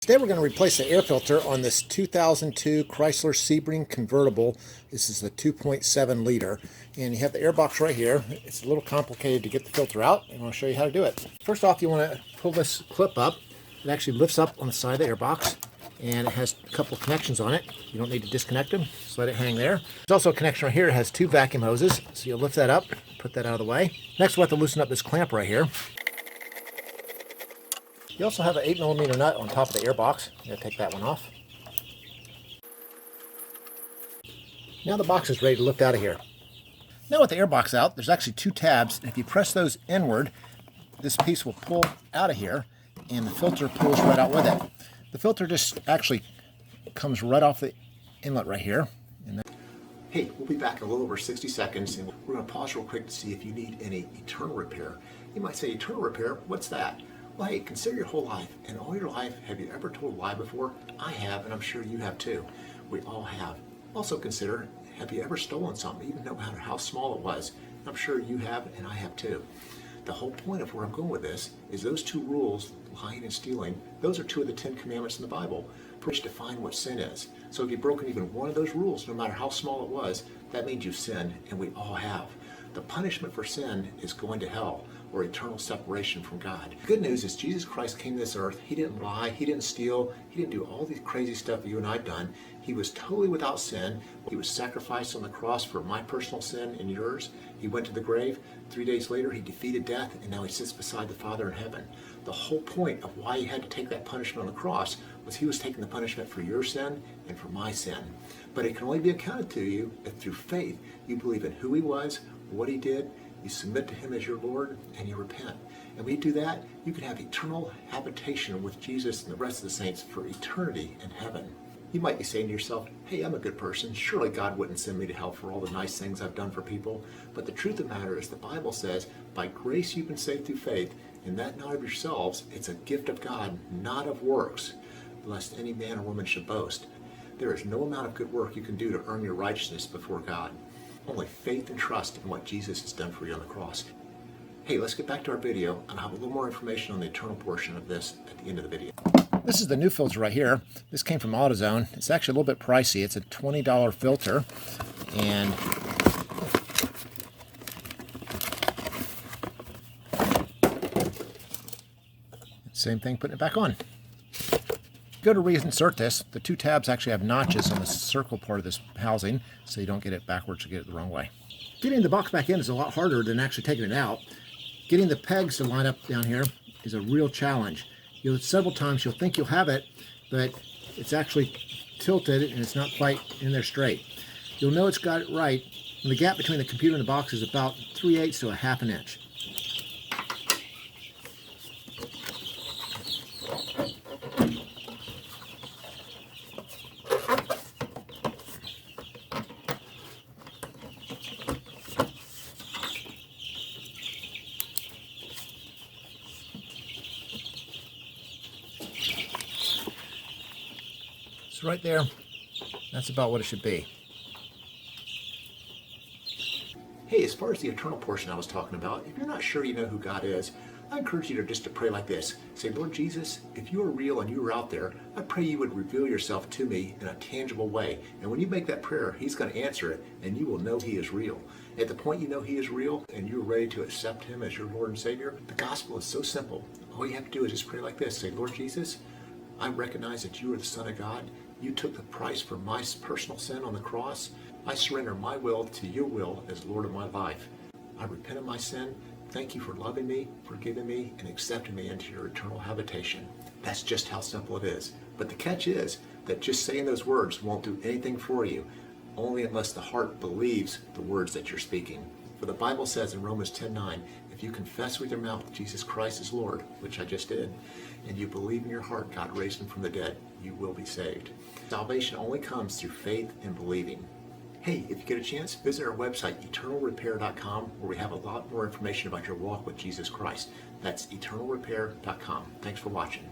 Today we're going to replace the air filter on this 2002 Chrysler Sebring Convertible. This is the 2.7 liter, and you have the air box right here. It's a little complicated to get the filter out, and I'll show you how to do it. First off, you want to pull this clip up. It actually lifts up on the side of the air box, and it has a couple of connections on it. You don't need to disconnect them, just let it hang there. There's also a connection right here. It has two vacuum hoses, so you'll lift that up, put that out of the way. Next we'll have to loosen up this clamp right here. You also have an 8mm nut on top of the air box. You gotta take that one off. Now the box is ready to lift out of here. Now with the air box out, there's actually two tabs. And if you press those inward, this piece will pull out of here, and the filter pulls right out with it. The filter just actually comes right off the inlet right here. Hey, we'll be back in a little over 60 seconds, and we're going to pause real quick to see if you need any eternal repair. You might say, eternal repair? What's that? Well, hey, consider your whole life. In all your life, have you ever told a lie before? I have, and I'm sure you have too. We all have. Also consider, have you ever stolen something, even no matter how small it was? I'm sure you have, and I have too. The whole point of where I'm going with this is those two rules, lying and stealing, those are two of the 10 commandments in the Bible, which define what sin is. So if you've broken even one of those rules, no matter how small it was, that means you've sinned, and we all have. The punishment for sin is going to hell, or eternal separation from God. The good news is Jesus Christ came to this earth. He didn't lie, he didn't steal, he didn't do all these crazy stuff that you and I've done. He was totally without sin. He was sacrificed on the cross for my personal sin and yours. He went to the grave. 3 days later, he defeated death, and now he sits beside the Father in heaven. The whole point of why he had to take that punishment on the cross was he was taking the punishment for your sin and for my sin. But it can only be accounted to you if through faith you believe in who he was, what he did, you submit to him as your Lord, and you repent. And when you do that, you can have eternal habitation with Jesus and the rest of the saints for eternity in heaven. You might be saying to yourself, hey, I'm a good person. Surely God wouldn't send me to hell for all the nice things I've done for people. But the truth of the matter is the Bible says, by grace you've been saved through faith, and that not of yourselves. It's a gift of God, not of works, lest any man or woman should boast. There is no amount of good work you can do to earn your righteousness before God. Only faith and trust in what Jesus has done for you on the cross. Hey, let's get back to our video, and I'll have a little more information on the eternal portion of this at the end of the video. This is the new filter right here. This came from AutoZone. It's actually a little bit pricey. It's a $20 filter, and same thing putting it back on. Go to reinsert this. The two tabs actually have notches on the circle part of this housing, so you don't get it backwards or get it the wrong way. Getting the box back in is a lot harder than actually taking it out. Getting the pegs to line up down here is a real challenge. Several times you'll think you'll have it, but it's actually tilted and it's not quite in there straight. You'll know it's got it right when the gap between the computer and the box is about 3/8 to a half an inch. So right there, that's about what it should be. Hey, as far as the eternal portion I was talking about, if you're not sure you know who God is, I encourage you to just to pray like this. Say, Lord Jesus, if you are real and you are out there, I pray you would reveal yourself to me in a tangible way. And when you make that prayer, he's going to answer it, and you will know he is real. At the point you know he is real and you're ready to accept him as your Lord and Savior, the gospel is so simple. All you have to do is just pray like this. Say, Lord Jesus, I recognize that you are the Son of God. You took the price for my personal sin on the cross. I surrender my will to your will as Lord of my life. I repent of my sin. Thank you for loving me, forgiving me, and accepting me into your eternal habitation. That's just how simple it is. But the catch is that just saying those words won't do anything for you, only unless the heart believes the words that you're speaking. For the Bible says in Romans 10:9, if you confess with your mouth Jesus Christ is Lord, which I just did, and you believe in your heart God raised him from the dead, you will be saved. Salvation only comes through faith and believing. Hey, if you get a chance, visit our website, eternalrepair.com, where we have a lot more information about your walk with Jesus Christ. That's eternalrepair.com. Thanks for watching.